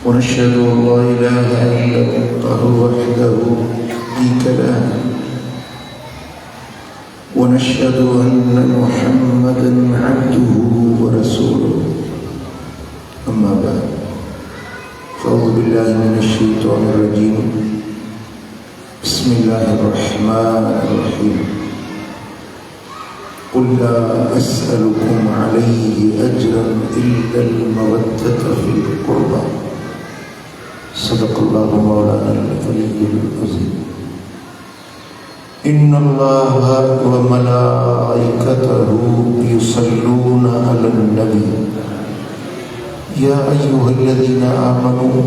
ونشهد أن لا إله إلا الله وحده شريك له ونشهد أن محمدا عبده ورسوله أما بعد فأعوذ بالله من الشيطان الرجيم بسم الله الرحمن الرحيم قل لا أسألكم عليه أجرا إلا المودة في القربى صدق الله مولانا العلي العظيم إن الله وملائكته يصلون على النبي يا أيها الذين آمنوا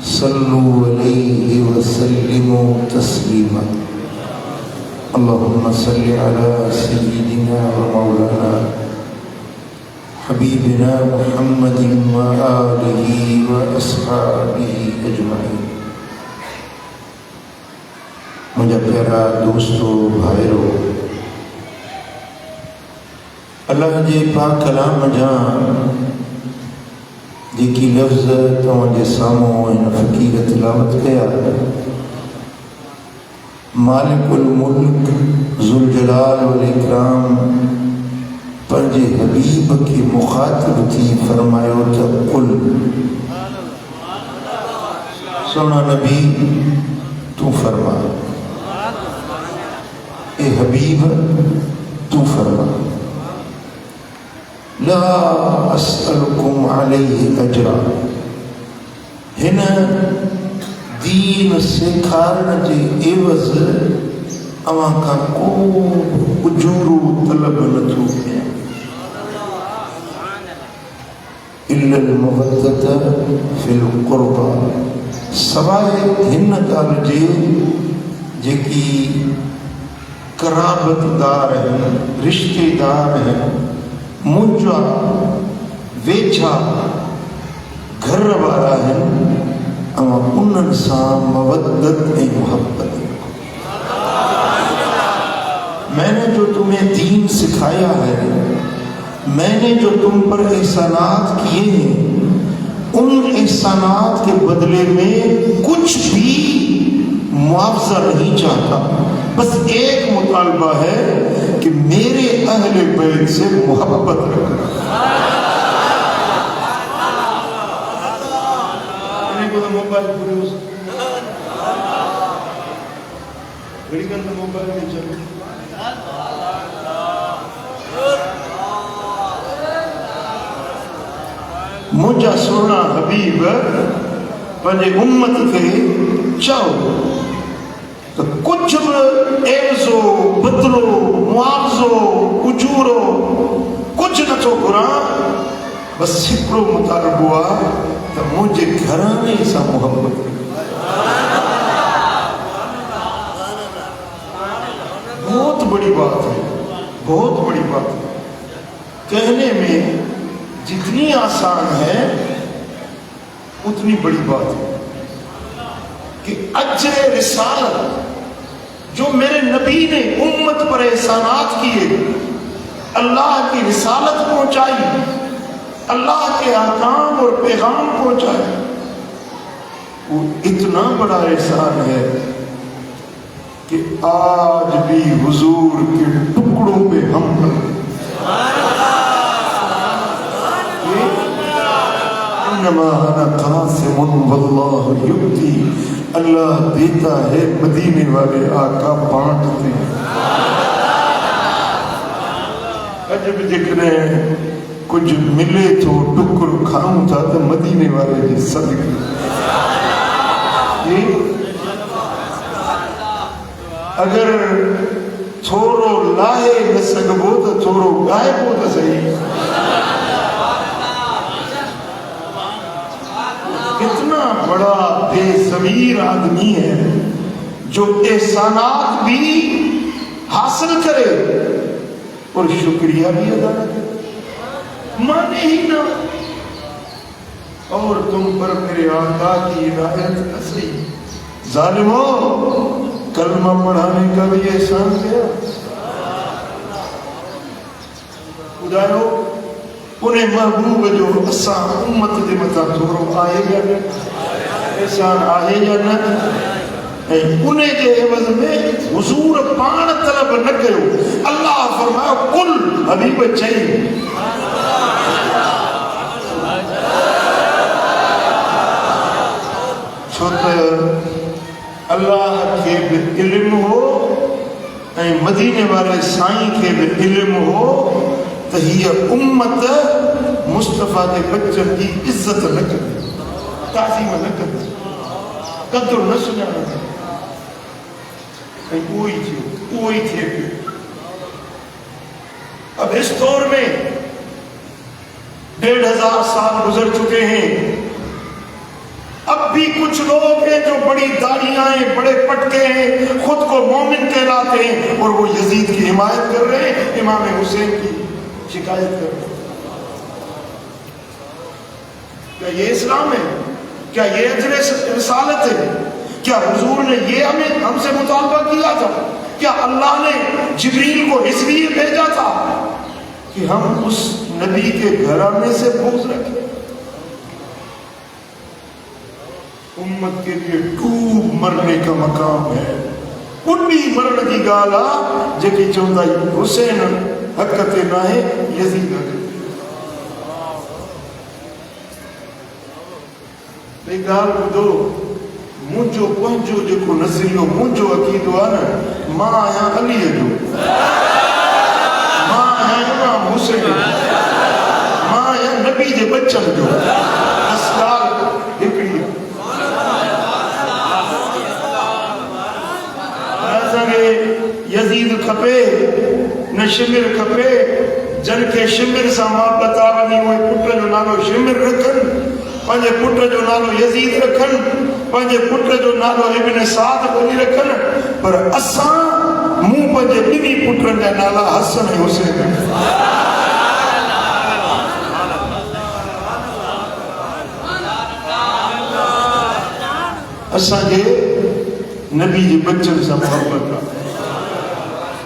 صلوا عليه وسلموا تسليما اللهم صل على سيدنا ومولانا حبيبنا محمد وآله وأصحابه أجمعين. مجھے پیارا دوستو بھائیو، اللہ جے پاک کلام جان جیکی لفظ تمہارے ساموں ان فقیر تلاوت کیا مالک الملک ذوالجلال والاکرام پنجے حبیب کی مخاطب تھی فرمایو تا قل سونا نبی تو فرما، اے حبیب تو فرما لا اسألکم علیہ اجرا، ہن دین سکھارن جے عوض اواں کا کو اجورو طلب نتھو کیا الا المودۃ فی القربى، سوائے ہن ڳالھ جے جیکی قرابت دار ہیں، رشتے دار ہیں، منجا ویچھا گھر والا ہیں، اما انہن ساں مودت ای محبت۔ میں نے جو تمہیں دین سکھایا ہے، میں نے جو تم پر احسانات کیے ہیں، ان احسانات کے بدلے میں کچھ بھی معاوضہ نہیں چاہتا، بس ایک مطالبہ ہے کہ میرے اہل بیت سے محبت رکھنا۔ مجھا سونا حبیب پنجے امت کے چاہو تو کچھ بھی عوضو بدلو معاوضو اجورو کچھ نہ تو قرآن، بس ہکڑو مطالبہ ہوا تو مجھے گھرانے سا محبت۔ بہت بڑی بات ہے، بہت بڑی بات ہے، کہنے میں جتنی آسان ہے اتنی بڑی بات ہے کہ اجر رسالت جو میرے نبی نے امت پر احسانات کیے، اللہ کی رسالت پہنچائی، اللہ کے احکام اور پیغام پہنچائے، وہ اتنا بڑا احسان ہے کہ آج بھی حضور کے ٹکڑوں پہ ہم انما انا قاسم واللہ یؤتی، اللہ دیتا ہے، مدینے والے آقا بانٹتے ہیں۔ عجب دیکھنے کچھ ملے تو ٹکر کھاؤں تھا تو مدینے والے جی صدقے، اگر تھوڑو لائے نہ سگبو تو تھوڑو گائے بو تو صحیح۔ اتنا بڑا بے ضمیر آدمی ہے جو احسانات بھی حاصل کرے اور شکریہ بھی ادا کرے، مانے ہی نہ، اور تم پر میرے آقا کی عنایت نصری۔ ظالموں، کلمہ پڑھانے کا بھی احسان کیا، خدایو انہیں محبوب جو اساں امت دے متا تھوڑو آئے یا نہ احسان آئے یا نہ انہیں جے عوض میں حضور پان طلب نہ کرو. اللہ فرمایا قل حبیب چاہیے چھوٹ اللہ کے بھی علم ہو مدینے والے سائیں کے بھی علم ہو تو یہ امت مصطفیٰ کے بچن کی عزت نہ کرے تعظیم نہ کرے قدر نہ سنانا وہی تھے. اب اس دور میں 1500 سال گزر چکے ہیں. اب بھی کچھ لوگ ہیں جو بڑی داڑیاں ہیں بڑے پٹکے ہیں خود کو مومن کہلاتے ہیں اور وہ یزید کی حمایت کر رہے ہیں امام حسین کی شکایت کر رہے ہیں. کیا یہ اسلام ہے؟ کیا یہ اجر رسالت ہے؟ کیا حضور نے یہ ہم سے مطالبہ کیا تھا؟ کیا اللہ نے جبریل کو اس لیے بھیجا تھا کہ ہم اس نبی کے گھرانے سے بغض رکھیں؟ امت کے لیے ڈوب مرنے کا مقام ہے. اڈی مرن کی گالا جکی چوندہ حسین حقت نہ ہے یزید حقت. ایک گال دو مجھو پہنچو جکو نظریو مجھو عقیدو آنا ماں آیا علی جو ماں آیا امام حسین ماں آیا نبی جے بچن جو اسلال ہکڑی یزید کھپے نہ شمر کھپے جن کے شمر سا محبت آونی ہوئے پٹر جو نالو شمر رکھن پنجے پٹر جو نالو یزید رکھن پنجے پٹر جو نالو ابن سعد بنی رکھن پر اساں منہ پنجے بنی پٹر جا نالا حسن حسین اساں جے نبی جے بچن سا محبت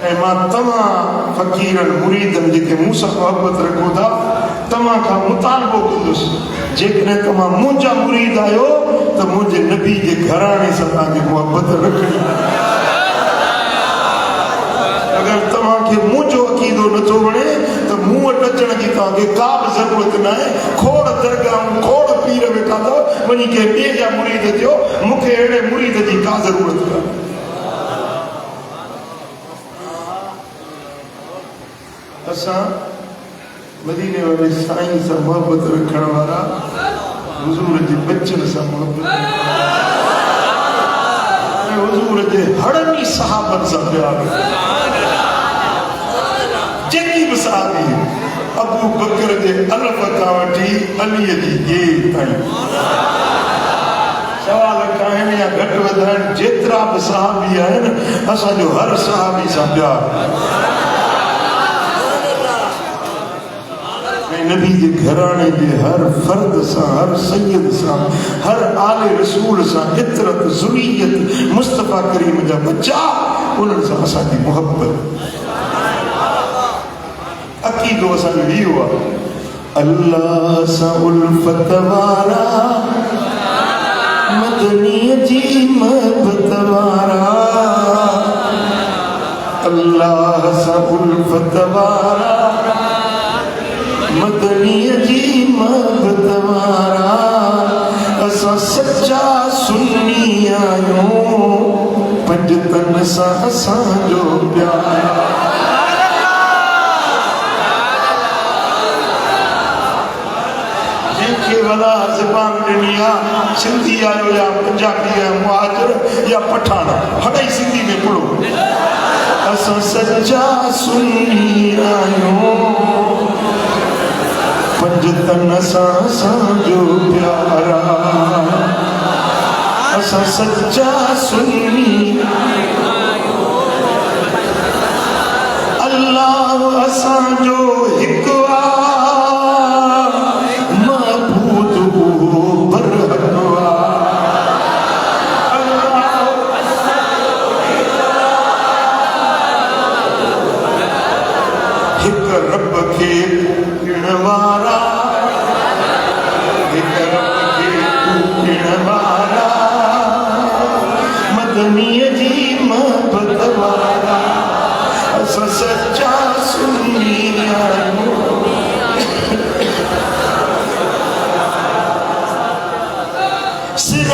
اے ماں تمام فقیرن مریدن جے موسیٰ محبت رکھو دا تمام کا مطالبہ کندس جیکنے تمام مجھا مرید آئیو تو مجھے نبی جے گھرانے ستا جے محبت رکھنی. اگر تمام کے مجھو عقیدو نہ توڑے تو منہ ٹچن کی کہا کہ کاب ضرورت نہ ہے کھوڑ درگاہ کھوڑ پیر بکا دو منی کے بے جا مرید دیو مکھے اڑے مرید جی کا ضرورت کا. اساں مدینے والے سائیں سے محبت رکھنے والا حضور جی بچن سے محبت حضور جی ہڑنی صحابت سے پیار جنگی بسادی ابو بکر جی الف کاوٹی علی جی یہ تائیں سوال کہنے یا گھٹ ودھائن جترا بصحابی ہے اساں جو ہر صحابی سے پیار نبی کے گھرانے کے ہر فرد سا ہر سید سا ہر آل رسول سا عطرت ذریت مصطفیٰ کریم جا بچہ انہوں سے اسا کی محبت عقیدو اسا جو ہی ہوا اللہ سا الفت وارا مدنی جی محبت وارا اللہ سا الفت وارا مدنی جی محبت وارا اسا سچا سنی آیوں پنجتن سا اسا جو پیارا. جن کے والا زبان دنیا سندھی آیو یا پنجابی یا مہاجر یا پٹھانا ہڑائی سندھی میں پڑھو اسا سچا سنی آیوں پنجتن اسا جو پیارا اسا سچا سنی اللہ اسا جو ہکوا معبود ہو برحقوا ہک رب کے گنوارا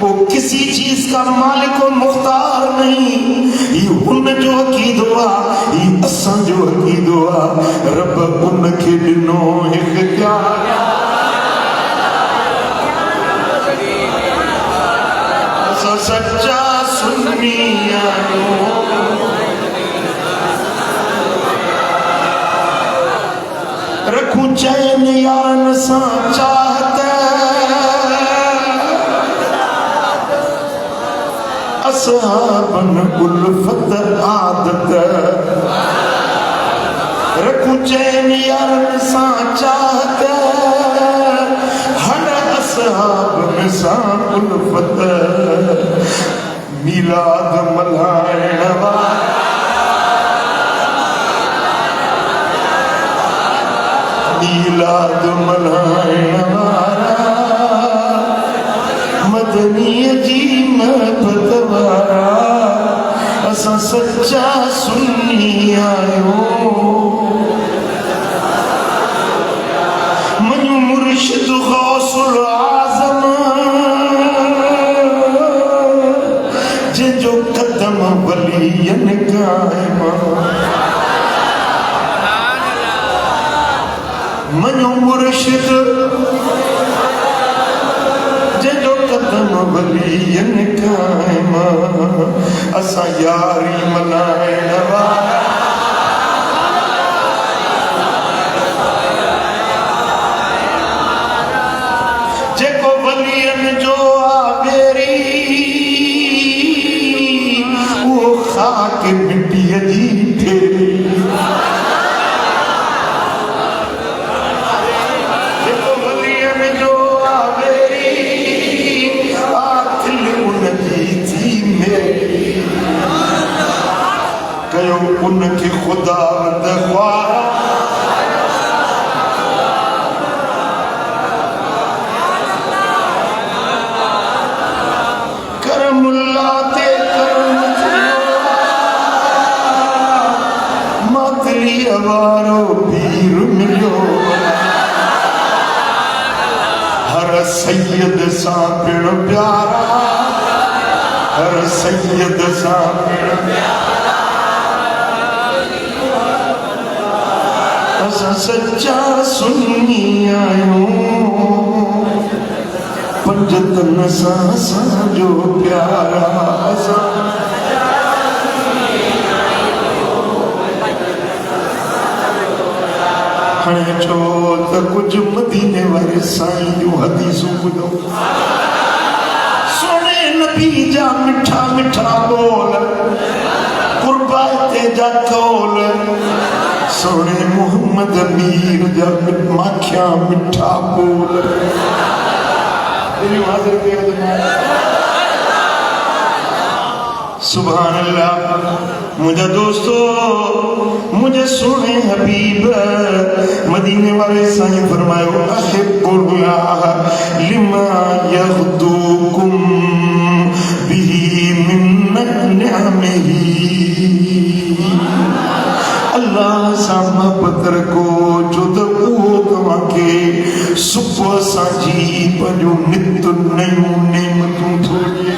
وہ کسی چیز کا مالک و مختار نہیں یہ ان جو عقید ہوا یہ اساں جو عقید ہوا رب ان کے ڈنو اختیار اساں سچا سنی رکھوں چین یارن سا چاہتا اصحابن الفت عادت رکھو چین یارن سا چاہت ہر اصحابن سا الفت میلاد ملائن وارا میلاد ملائن وارا مدنی عجیب محبت وارا اسا سچا سنی آئیو منو مرشد غوث العظم جن جو قدم ولین قائم منو مرشد قدم ولین قائم اسا یاری ملائن وارا جے کو ولین جو آبیری وہ خاک مٹی جی پھیری ان کی خدا دخوارا کرم اللہ تے کرم ماتلی اوارو پیر ملیو ہر سید سا پیڑ پیارا ہر سید سا پیڑ پیارا سچا سنی آئیو پنجتن سا جو پیارا ہنے چوت کچھ مدینے والے سائیں جو حدیثوں بدھو سونے نبی جا مٹھا مٹھا بول قربات جا کول سونے محمد امیر جب مکھیاں مٹھا بول سبحان اللہ مجھے دوستو مجھے سونے حبیب مدینے والے سائیں فرمائے احب اللہ لما یغدوکم بھی من نعمہی اللہ سا محبت رکھو جو دقو تمہاں کے صبح سانجی پنجو نت نیوں نعمتوں تھوڑی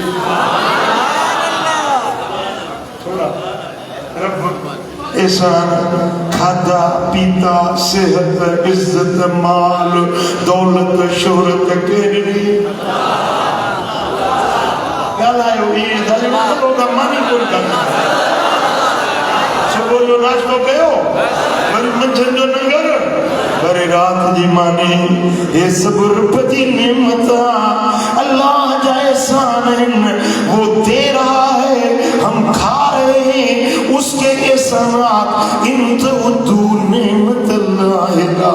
احسان کھادا پیتا صحت عزت مال دولت شہرت کیرنی گل آئیو یہ دھالی مطلب کا مانی کوئی کرنا صبح جو ناشتو کہو بری منچن جو ننگر بری رات جی مانی یہ صبر پتی نعمتا اللہ جا احسان ہے وہ دے رہا ہے ہم کھا رہے ہیں اس کے احسانات ان تعدوا نعمت اللہ لا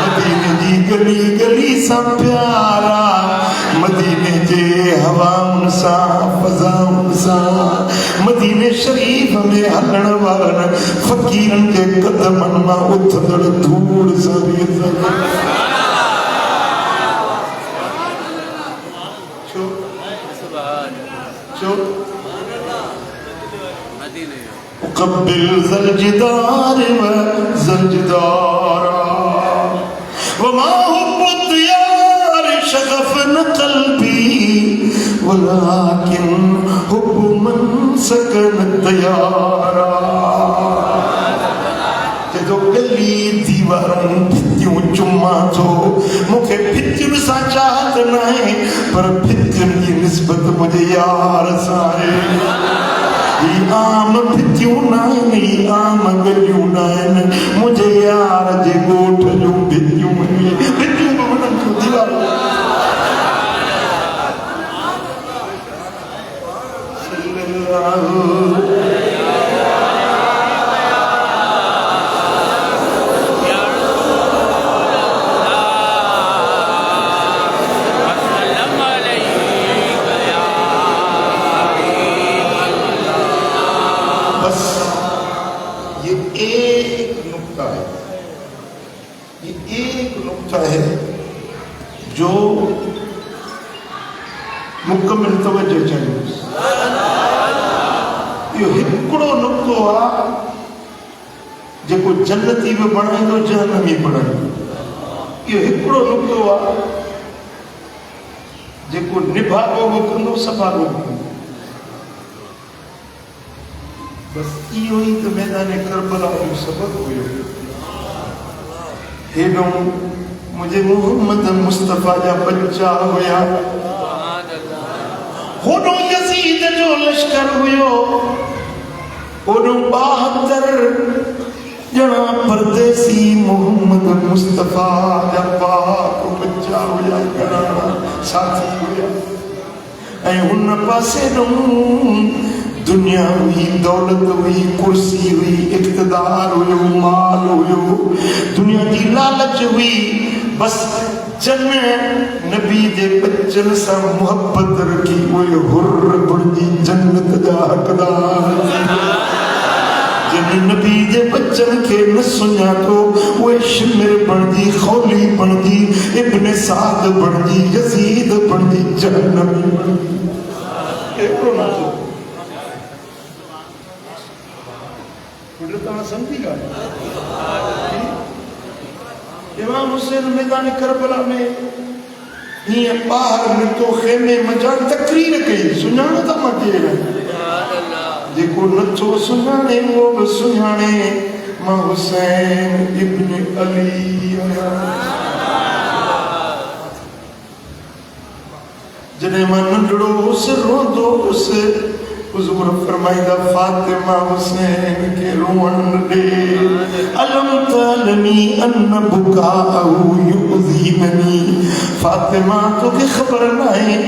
مدینے جی گلی گلی سا پیارا مدینے جے ہواؤں سا فضاؤں سا مدینے شریف میں ہلن وارن فقیرن کے قدمن ماں اتھدڑ دھوڑ ساری قبل زلجدار و زلجدارا وما حب الديار شغفن قلبي ولكن حب من سكن الديارا جدو گلی دیواروں پھتیوں چما تو مکھے پھتیوں سا چاہت نہیں پر پھتیوں کی نسبت مجھے یار سارے عام پھتیوں نائن عام گلیوں نائن مجھے یار جے گوٹھ جو پھتیوں میں پھتیوں میں منن جو دیوار صلی اللہ ہے جو مکمل توجہ چاہیے یہ ہکڑو نقطہ آ جے کو جنتی میں بڑھائیں دو جہنمی بڑھائیں یہ ہکڑو نقطہ آ جے کو نبھاگو وہ کندو سبھاگو بس یہ ہوئی تو میدان کربلا جو سبق ہوئی ہیڈوں مجھے محمد مصطفیٰ جا بچہ ہویا ہوڈوں یزید جو لشکر ہویو ہوڈوں 72 جنا پردیسی محمد مصطفیٰ جا پاک بچہ ہویا گنا ساتھی ہویا اے ان پاسے دنیا ہوئی دولت ہوئی کرسی ہوئی اقتدار ہوئی مال ہوئی دنیا کی لالچ ہوئی بس جن نبی دے بچن سا محبت رکھی ہوئی حر بڑی جنت جا حقدار جن نبی دے بچن کے نہ سنیا تو وہ شمر بڑی خولی بڑی ابن سعد بڑی یزید بڑی جہنمی بڑی ایک رو نہ جو قدرتاں سمجھی گا امام حسین میدان کربلا میں یہ باہر نتو خیمے مجان تقریر کئی سنانا تھا مکیر دیکھو نتو سنانے وہ سنانے ماں حسین ابن علی جنہیں ماں نڈڑو اسے رو دو اسے حضور فرمائدہ فاطمہ حسین کے روان دے علم تعلمی ان بکاہو یؤذیبنی فاطمہ تو کی خبر نہیں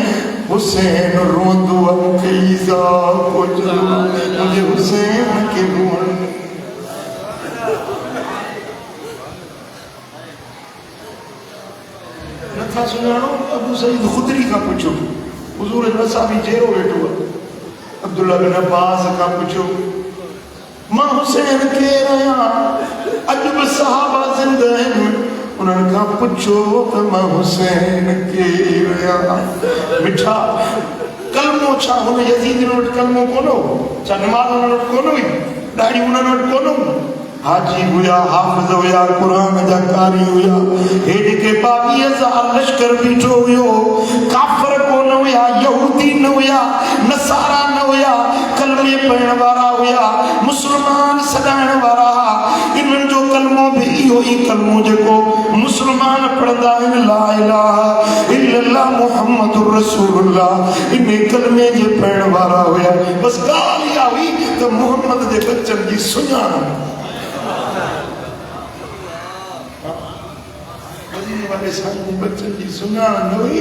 حسین روان دو ان کے ایزا کو جلو مجھے حسین کے روان نتھا سنانو ابو سعید خدری کا پوچھو حضور نصابی جیرو بیٹھو عبداللہ بن عباس کا پوچھو ماں حسین کے رہا عجب صحابہ زندہ ہیں انہوں نے کہا پوچھو تو ماں حسین کے رہا مٹھا کلموں چھا انہیں یزید نوٹ کلموں کونو چھا نماز نوٹ کونو ہی ڈاڑی انہوں نوٹ کونو حاجی ہویا حافظ ہویا قرآن جاکاری ہویا ہیڈ کے 22,000 لشکر بیٹھو ہوئے کافر کو نہ ہویا یہودی نہ ہویا نصارہ نہ ہویا کلمے پڑھن وارا ہویا مسلمان سدائن وارا انہن جو کلموں بھی ہوئی کلموں جے کو مسلمان پڑھدا ہے لا الہ الا اللہ محمد رسول اللہ انہیں کلمے جے پڑھن وارا ہویا بس گالیا ہوئی تو محمد دے بچن کی سنان والے ساتھ بچن کی سنان ہوئی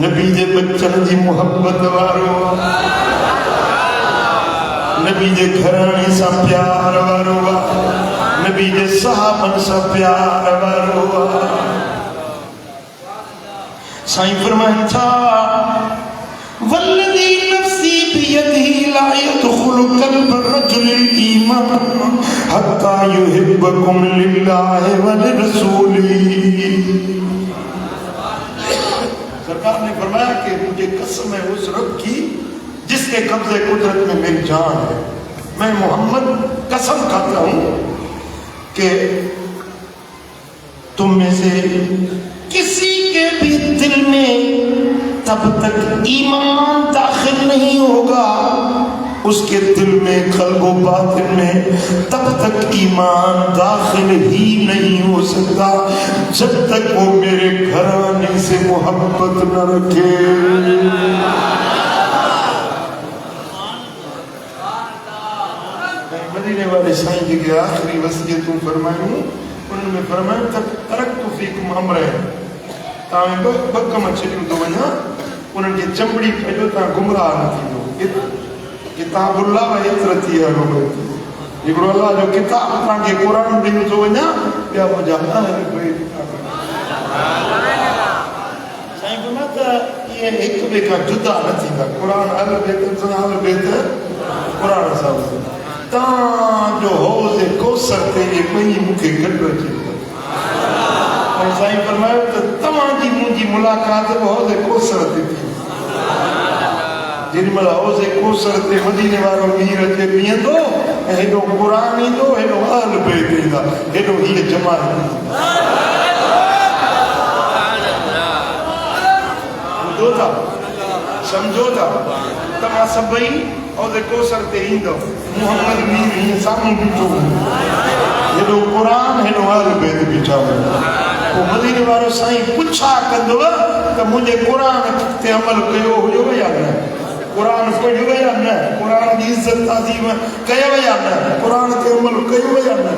نبی دے بچن دی محبت وارو نبی دے گھرانے سا پیار وارو نبی دے صحابن سا پیار وارو سائیں فرمائن تھا والذی نفسی بیدہی لا يدخل قلب الرجل الایمان حتی یحبکم للہ ولرسولی. سرکار نے فرمایا کہ مجھے قسم ہے اس رب کی جس کے قبضے قدرت میں میری جان ہے. میں محمد قسم کھاتا ہوں کہ تم میں سے کسی کے بھی دل میں تب تک ایمان داخل نہیں ہوگا اس کے دل میں قلب و باطن میں تب تک ایمان داخل ہی نہیں ہو سکتا جب تک وہ میرے گھرانے سے محبت نہ رکھے. مدینے والے سائیں جی کے آخری وصیتوں فرمائے ہوں انہوں نے فرمایا ترکت فیکم امرین تاں بکم چلیوں تو ونیا انہوں نے چمڑی پھیلو تاں گمراہ نہ تھی دو کتاب اللہ و اطرتی ہے لوگ یہ اللہ جو کتاب تاں کے قرآن دیو تو ونیا بیا مجھا ہے کوئی سائیں فرماتا یہ ایک بے کا جدا نہ تھی دا قرآن اہل بیت اہل بیت قرآن صاحب تاں جو حوض کوثر تے یہ کوئی مکھے گڈ رچے اور سائیں فرمایا تو تمام جی مجھے ملاقات حوض کوثر تے تھی جن مل حوض کوثر تے مدینے والوں میر تے پیئن دو ہیڈو قرآن ہی دو ہیڈو اہل بیت ہی دا ہیڈو ہی جماعت دو تھا سمجھو تھا تمام سبئی حوض کوثر تے ہی دو محمد میر ہی سامنے بیٹھو ہیڈو قرآن ہیڈو اہل بیت بیٹھا وہ مدینے والوں سائیں پچھا کندو تو مجھے قرآن تے عمل کیو ہو یا نہ قرآن پڑھو یا نہ قرآن دی عزت تعظیم کیو یا نہ قرآن تے عمل کیو یا نہ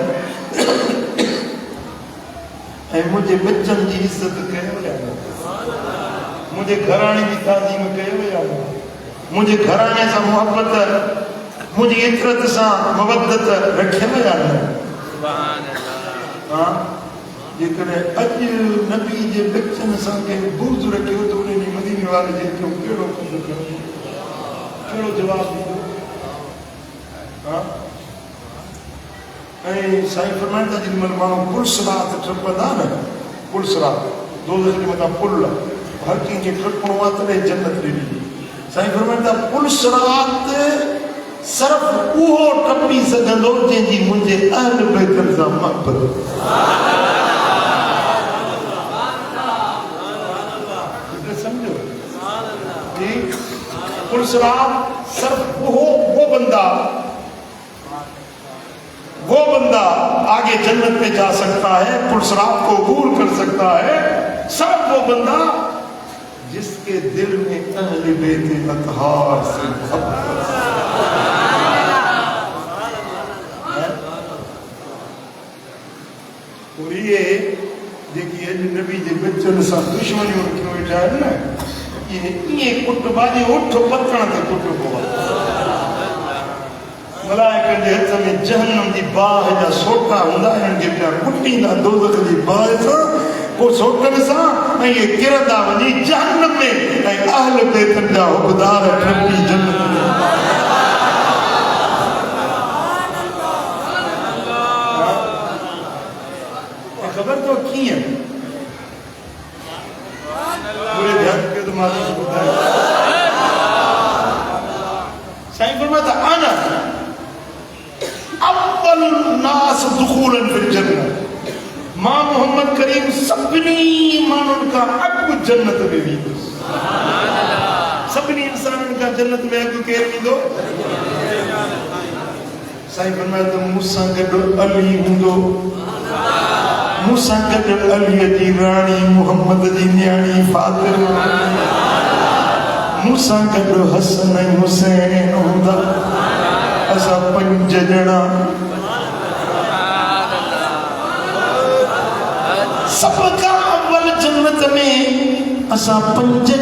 اے مجھے بچن دی عزت کیو یا نہ مجھے گھرانے دی تعظیم کیو یا نہ مجھے گھرانے سے محبت مجھے عطرت سے مودت رکھے میں یا نہ سبحان اللہ جیکر اج نبی جے بچن سان کے بغض رکھے ہو تو انہیں مدینے والے جے کیوں کیڑو کم کرو کیڑو جواب دیو ہاں اے سائیں فرمائتا جن مل مانو پل سرات ٹرپدا نا پل سرات دو دن متا پل ہر کن کے ٹرپڑوں آتا ہے جنت لے لی سائیں فرمائتا پل سرات صرف اوہو ٹپی سگندو جن جی مجھے اہل بیت سے محبت پلسرات صرف وہ بندہ آگے جنت میں جا سکتا ہے پلسرات کو عبور کر سکتا ہے صرف وہ بندہ جس کے دل میں اہل بیت اطہار سے محبت اور یہ دیکھئے نبی جے بچن سا دشمنی ان کیوں اٹھائے نا یہ کٹ باجی اٹھو پتنا تے کٹو کو ملائکہ دے ہتھ میں جہنم دی باہ جا سوٹا ہوندا ہے ان کے پیا کٹی دا دوزخ دی باہ سا کو سوٹن سا یہ گردا ونی جہنم میں اہل بیت جا حقدار ٹھپی جنت میں خبر تو کی ہے پورے دھیان کے دماغی سے بتائے سائیں فرماتا آنا اول الناس دخولا فی الجنہ ماں محمد کریم سبنی ایمان کا اکو جنت میں بھی سبنی انسان کا جنت میں اکو کہہ رہی دو سائیں فرماتا موسیٰ گڑو علی ہوں دو موسیٰ گڑو علی دی رانی محمد دی نیانی فاطمہ موسیٰ گڑو حسن حسین ہوں ایسا پنج جڑا سب کا اول جنت میں اسا 5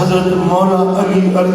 حضرت مولا علی عرض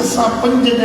اسا 5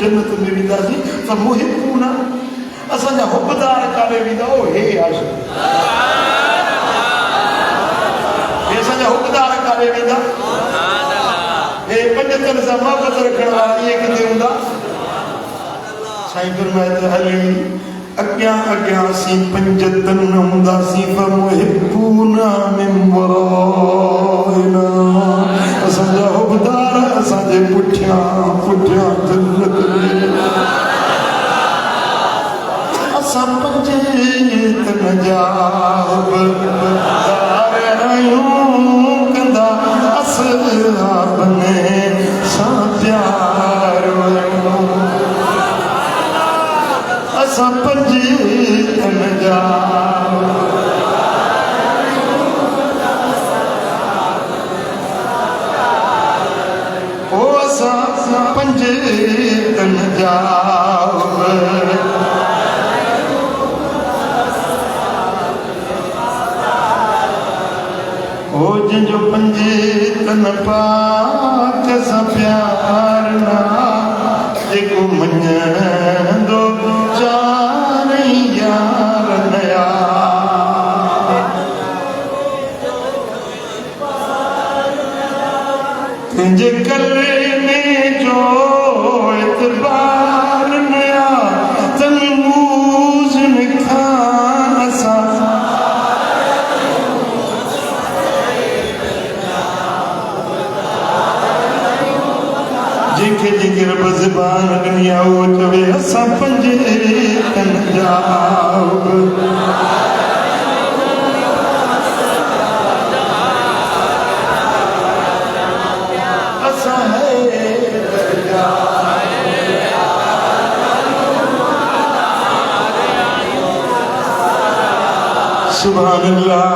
جنت میں وینداسیں تو محبون اسا جا حبدار کالے ویندا او ہے عاشق اسا جا حبدار کالے ویندا اے 75 سا محبت رکھن والی کتے ہوندا سائیں فرمایا علی اگیاں اگیاں سی 5 تن ہوندا سی فمحبون من ورائنا اساں حبدار اساں دے پٹھیاں پٹھیاں جنت اساں 5 تن جا حبدار آیوں کندا اصحاب نے سا پیار اساں 5 تن جا پنج تن جاؤ او جن جو 5 تن پاک سا پیار نا جیکو منجن دو چار یار نیا تنجے کلے اعتبار نیا تن موزن کھان سا جنکے رب زبان اگنیا ہو چوے اسا 5 تن جاؤ اسا ہے سبحان اللہ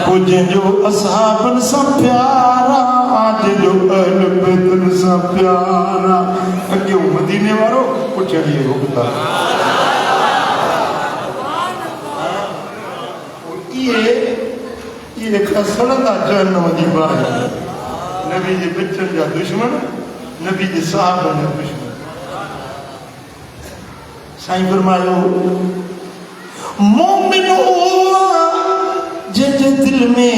پوجیں جو اصحابن سا پیارا آج جو اہل بیتن سا پیارا اگیوں مدینے وارو پوچھیں یہ ہوتا یہ خسرندہ جہنم دی باہر نبی جی بچن جا دشمن نبی جی صحابن جا دشمن سائیں فرمائیو مومن ہوا جن دل میں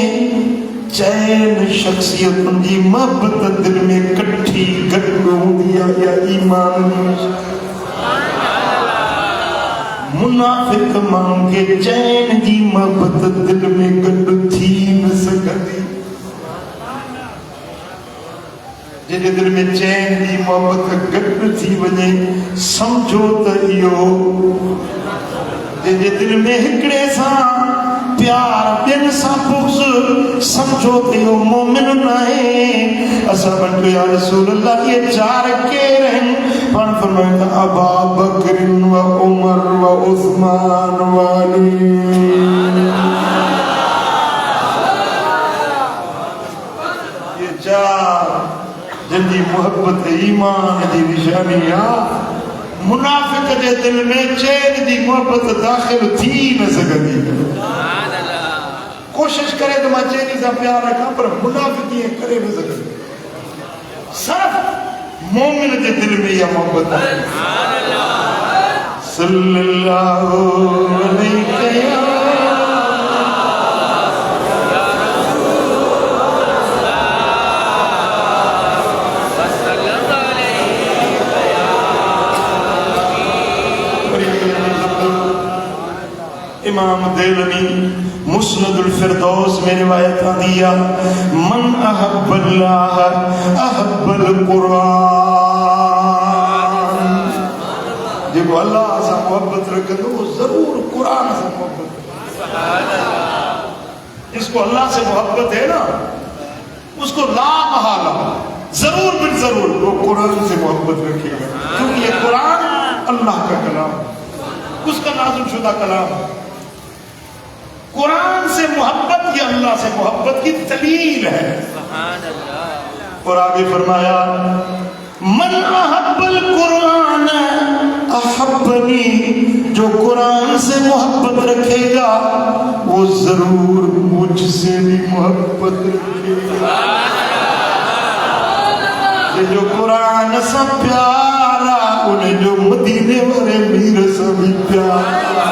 چین شخصیت دی محبت دل میں کٹھی گٹو دیا یا ایمان منافق مانگے چین دی محبت دل میں گٹو تھی نہ سکتی جن دل میں چین دی محبت گٹو تھی وجہ سمجھو تیو جن دل میں ہکڑے سا پیار بین سا بغض سمجھو تیو مومن نائے اسا بنتو یا رسول اللہ یہ 4 کے رہن پان فرمائے ابا بکر و عمر و عثمان و علی یہ 4 جن دی محبت ایمان دی نشانیاں منافق دے دل میں چین دی محبت داخل تھی نہ سکتی کوشش کرے تو میں چینی سے پیار رکھا پر منافقی کرے نہ سکتی صرف مومن دے دل میں یہ محبت ہے صلی اللہ علیہ امام دیلمی مسند الفردوس میں روایت دیا من احب اللہ احب القرآن جب اللہ سے محبت رکھے تو وہ ضرور قرآن سے محبت رکھے جس کو اللہ سے محبت ہے نا اس کو لا محالہ ضرور بل ضرور وہ قرآن سے محبت رکھے گا کیونکہ یہ قرآن اللہ کا کلام اس کا نازل شدہ کلام قرآن سے محبت یا اللہ سے محبت کی دلیل ہے اور آگے فرمایا من احب القرآن احبنی جو قرآن سے محبت رکھے گا وہ وہ ضرور مجھ سے بھی محبت رکھے گا. یہ جو قرآن سا پیارا انہیں جو مدینے والے میر سے بھی پیارا.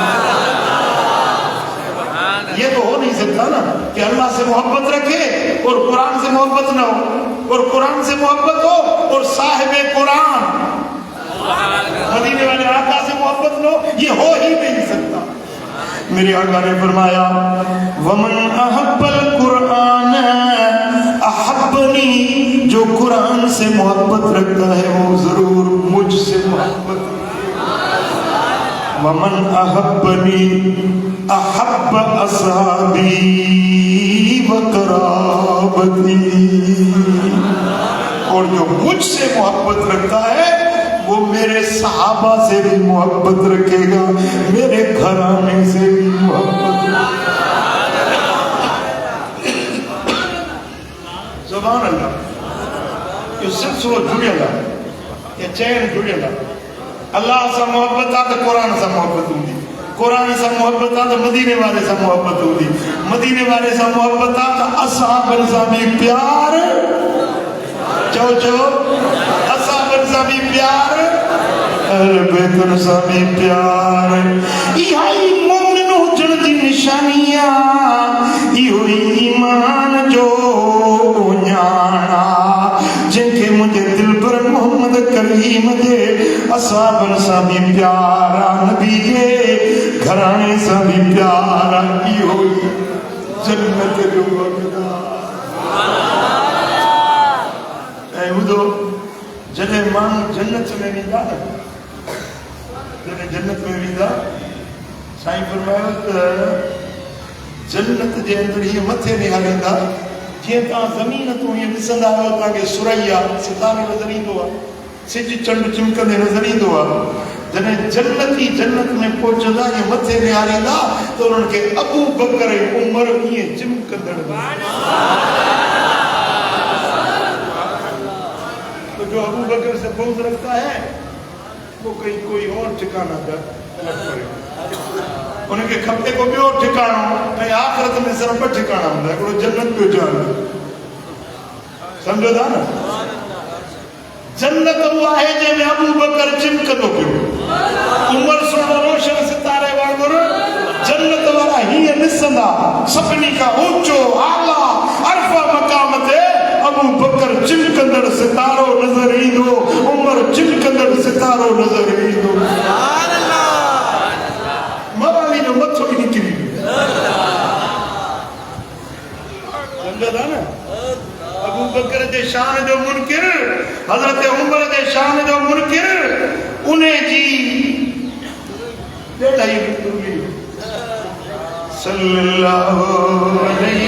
یہ تو ہو نہیں سکتا نا کہ اللہ سے محبت رکھے اور قرآن سے محبت نہ ہو, اور قرآن سے محبت ہو اور صاحب قرآن مدینے والے آقا سے محبت نہ ہو. یہ ہو ہی نہیں سکتا. میرے آقا نے فرمایا وَمَنْ أَحَبَّ الْقُرْآنَ أَحَبَّنِي, جو قرآن سے محبت رکھتا ہے وہ ضرور مجھ سے محبت رکھے گا. وَمَنْ أَحَبَّنِي أَحَبَّ أَصْحَابِي وَقَرَابَتِي, اور جو مجھ سے محبت رکھتا ہے وہ میرے صحابہ سے بھی محبت رکھے گا, میرے گھرانے سے بھی محبت رکھے گا. سبحان اللہ. یہ سلسلہ جڑے گا, یہ چین جڑے گا. اللہ سے محبت آتا قرآن سے محبت ہوگی, قرآن سے محبت آتا مدینے والے سے محبت ہوگی, مدینے والے سے محبت آتا اصحاب سے بھی پیار. اصحاب سے بھی پیار, اہل بیت سے بھی پیار. یہی مومن ہوجن دی نشانیاں, یہی ایمان جو جانا جن کے مجھے دل پر محمد کریم دے اصحاب سے بھی پیارا, نبی کے گھرانے سے بھی پیارا. یہی جنت جو وقتا جنہیں مان جنت میں ویندہ ہے, جنہیں جنت میں ویندہ سائیں فرمایا جنت جے اندر یہ متھے نہاریندا جے تا زمین تو یہ ڈسندا ہو تا کہ سوریا ستارے نظر ایندو ہے, سج چنڈ چمکندے نظر ایندو ہے. جنہیں جنتی جنت میں پہنچدا یہ متھے نہاریندا تو انہن کے ابو بکر عمر یہ چمکندڑ. جو ابو بکر سے بغض رکھتا ہے وہ کہیں کوئی اور ٹھکانہ طلب کرے, انہیں کے کھپے کو بھی اور ٹھکانہ کہیں آخرت میں صرف ٹھکانہ ہوتا ہے, کوئی جنت پہ جانا. سمجھو تھا نا جنت ہوا ہے جے میں ابو بکر چمکتو کیوں, عمر سوڑا روشن ستارے وانگر جنت والا ہی نسندا سپنی کا اونچو آلہ عرفہ مقامت ہے. ابو بکر چمکندڑ ستارو نظر ایندو, عمر چمکندڑ ستارو نظر ایندو. موالی جو متھو ہی نکلی. سمجھا تھا نا ابو بکر دے شان جو منکر, حضرت عمر دے شان جو منکر, انہیں جی ڈیڑھ ہی ہوگی صلی اللہ علیہ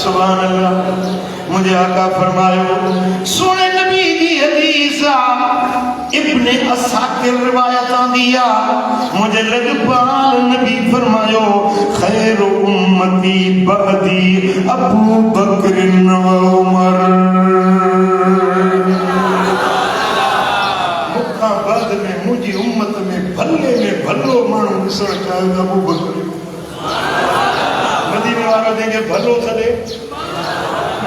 سبحان اللہ. مجھے آقا فرمائیو سونے نبی دی حدیث ابن اساکر روایتاں دیا, مجھے لگپال نبی فرمائیو خیر امتی بعدی ابو بکر و عمر. مکھاں بعد میں مجھے امت میں بھلے میں بھلو مانو نسڑ چاہے ابو بکر. مدینے والوں دیں گے بھلو سلے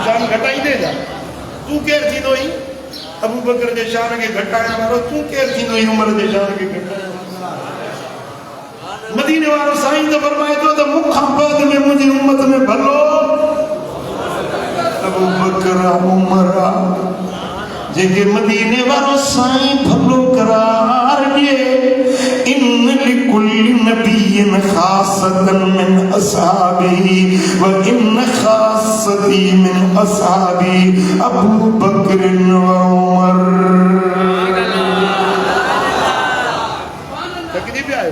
شان گھٹائی دے جا, تو کیر تھی دوئی ابو بکر دے شان کے گھٹائیں والوں, تو کیر تھی دوئی عمر دے شان کے گھٹائیں والوں. مدینے والوں سائن تو فرمائے تو مکھاں بعد میں مجھے امت میں بھلو ابو بکر عمر. جن کے مدینے والوں سائن بھلو قرار دیے. ان لکل نبی خاصتا من اصحابی و ان خاصتی من اصحابی ابو بکر و عمر. تکلیف آئے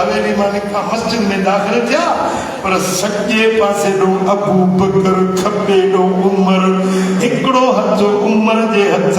حویلی مالک کا مسجد میں داخل تھا پر سجے پاسے ڈو ابو بکر کھبے ڈو عمر ہکڑو ہتھ عمر جے ہتھ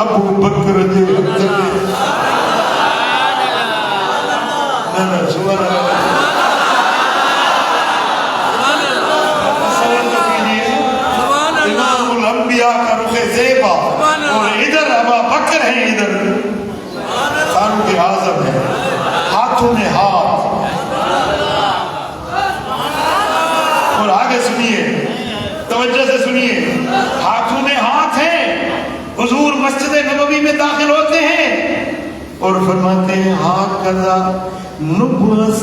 ابو بکر جے ہتھ میں سبحان اللہ امام الانبیاء کا رخ زیبا اور ادھر ابا بکر ہیں ادھر فاروق اعظم ہے ہاتھوں میں ہاتھ اور آگے سنیے توجہ سے سنیے ہاتھوں میں ہاتھ ہیں حضور مسجد نبوی میں داخل ہوتے ہیں اور فرماتے ہیں ہاکذا نبعث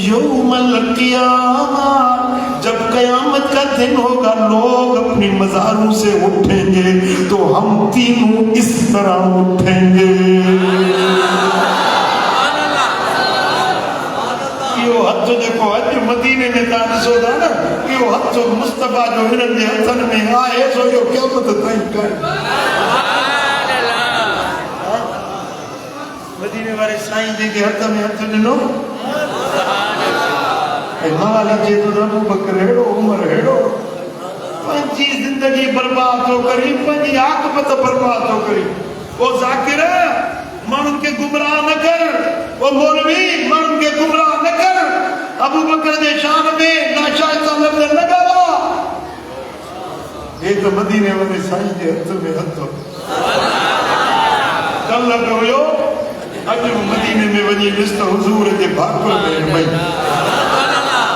یوم القیامہ جب قیامت کا دن ہوگا لوگ اپنی مزاروں سے اٹھیں گے تو ہم تینوں اس طرح اٹھیں گے یہ ہتھ دیکھو اج مدینے میں دان سودا نا یہ ہتھ مصطفیٰ جو ہرن دے ہتھن میں آئے سو یہ قیامت تائیں کائیں مدینے والے سائیں دے کے ہتھ میں ہتھ ڈنو مالی جے تو ابو بکر ہیڑو عمر ہیڑو پنجی زندگی برباد ہو کری پنجی عاقبت برباد ہو کری وہ ذاکر مانن کے گمراہ نہ کر وہ مولوی مانن کے گمراہ نہ کر ابو بکر دے شان میں ناشائستہ لفظ نہ گاوا یہ تو مدینے والے سائیں دے ہتھ میں ہتھ کل لگو ہوئے اج مدینے میں وجی لست حضور دے بھاکر میں بھائی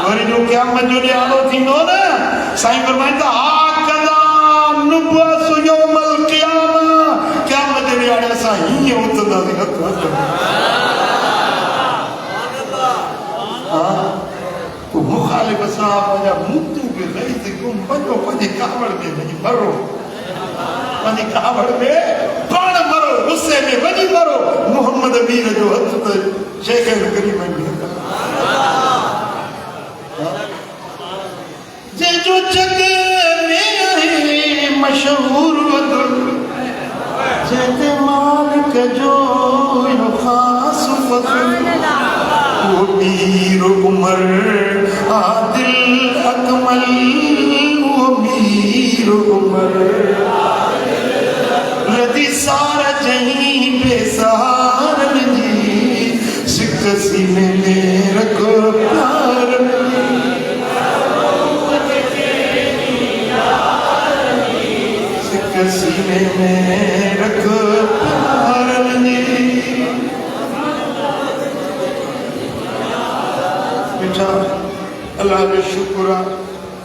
وری جو قیامت جو ڈیانو تھی نو نا سائیں فرمائیں تا ہاکذا نبعث یوم القیامہ قیامت جو ڈیانے سائیں یہ اتدا دی ہتھ تو مخالف صاحب آجا مدو کے غیث کم بنو پنجی کعبڑ میں بنی مرو پنجی کعبڑ میں پان مرو غصے میں بنی مرو محمد امیر جو ہتھ تا شیخ کریم میں جے جو جگ میں ہے مشہور ودر جے مالک جو خاص فضل وہ میر عمر عادل اکمل وہ میر عمر ردی سارا جہیں بے سہار جی سکھ سینے میں رکھو پیار سینے میں رکھ پیار بیٹا اللہ کا شکر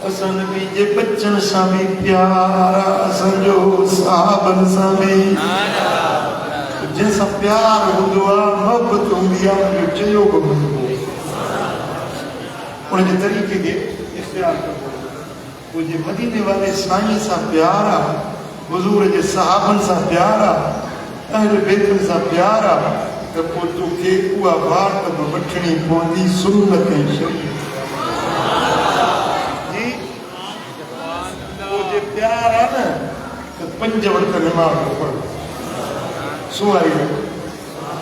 اساں نبی جے بچن ساں بھی پیارا اساں جو صحابن ساں بھی جیسا پیار ہندو محبت ہوندی ہے جو چیو کو مندو انہیں جے طریقے کے اختیار کرو وہ جے مدینے والے سائیں سا پیارا حضور جے صحابن سا پیارا اہل بیتن سا پیارا کہ پوتو کے اوہ بات بٹھنی پوندی سنت شریف جی وہ جے پیارا نا کہ پنج وقت نماز پڑھ سوائی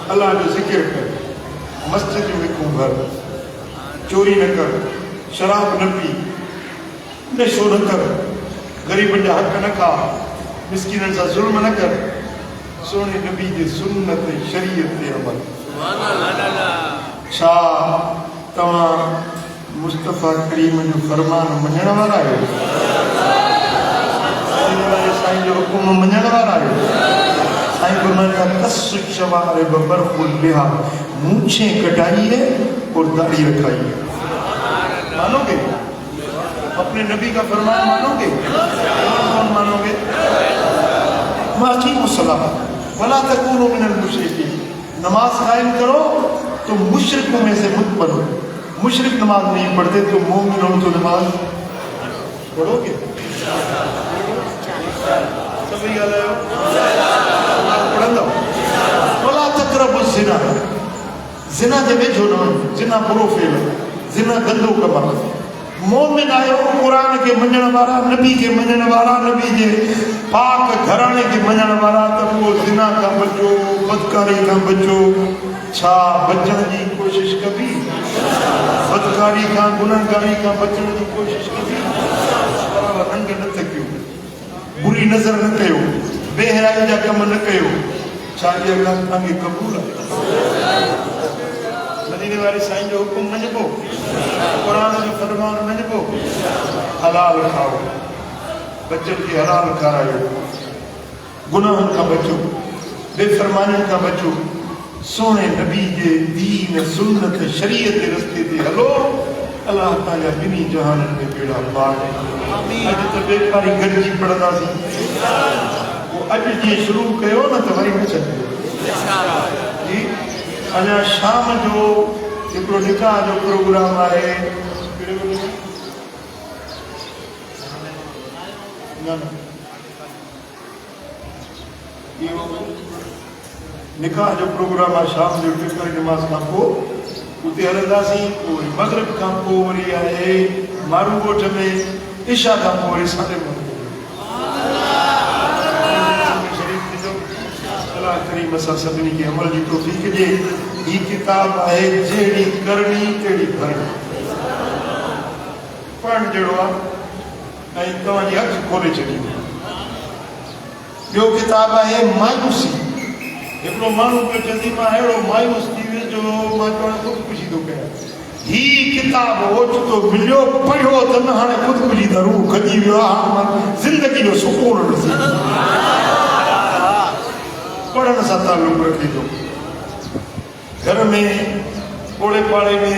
اللہ جو ذکر کر مسجد میں کھوں گھر چوری نہ کر شراب نہ پی نشو نہ کر غریب جا حق نہ کھا مسکینن سا ظلم نہ کر سونے نبی جی سنت شریعت دے عمل شاہ تمام مصطفیٰ کریم جو فرمان منجن والا ہے سائیں جو حکم منجن والا ہے سائیں فرمان کا قصد شوار ببرخ البہا مونچھیں کٹائی ہے اور داڑھی رکھائی ہے مانو گے اپنے نبی کا فرمان مانو گے کون مانو گے ماقیم الصلاۃ ولا تکونوا من المشرکین نماز قائم کرو تو مشرکوں میں سے مت بنو مشرک نماز نہیں پڑھتے تو مومن ہو تو نماز پڑھو گے سبھی علیہ پڑھندہ ولا تقربوا الزنا زنا دے وچ نہ زنا برو فعل زنا گندو کم مومن آئے ہو قرآن کے منجن وارا نبی کے منجن وارا نبی کے پاک گھرانے کے منجن وارا تب وہ زنا کا بچو بدکاری کا بچو چھا بچن کی کوشش کبھی بدکاری کا گنہگاری کا بچن کی کوشش کبھی رنگ نہ تکیو بری نظر نہ کیو بے حیائی جا کم نہ کیو چھا یہ کام تانگی قبول مدینے والے سائن جو حکم منجبو قرآن جو فرمان منجبو حلال کھاؤ بچن کی حلال کھائیو گناہ کا بچو بے فرمانی کا بچو سونے نبی کے دین سنت شریعت کے رستے دے ہلو اللہ تعالیٰ بنی جہان میں بیڑا پار اج تو بیکاری گرجی پڑھنا سی وہ اج جی شروع کہو نا تو وری نہ چلے جی اجا شام جو ایکڑو نکاح جو پروگرام ہے نکاح جو پروگرام ہے شام جو ٹکر نماز کا کو اتے ہلندا سی کوئی مغرب کا کو وری ہے مارو گوٹھ میں عشاء کا کو وری ساڈے اللہ کریم اسا سبنی کے عمل کی توفیق دے یہ کتاب ہے جیڑی کرنی تیڑی بھرنی پڑھ جڑو ہے تو جی اکھ کھولے چڑی جو کتاب ہے مایوسی ایکڑو مانو کے چندی ماں اڑو مایوس تھی وی جو ماں تو خود کچھ تو کہا ہی کتاب اوچ تو ملیو پڑھو تو نہ ہن خود کچھ دا روح کھجی ویو زندگی جو سکون نسی پڑھن سا تعلق رکھی دو گھر میں اوڑے پاڑے میں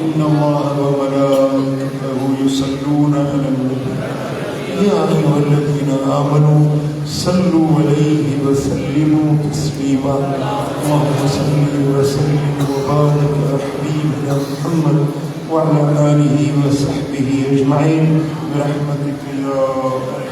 إن الله وملائكته يصلون على النبي يا أيها الذين آمنوا صلوا عليه وسلموا تسليما اللهم صل وسلم وبارك على حبيبنا محمد وعلى آله وصحبه أجمعين برحمتك يا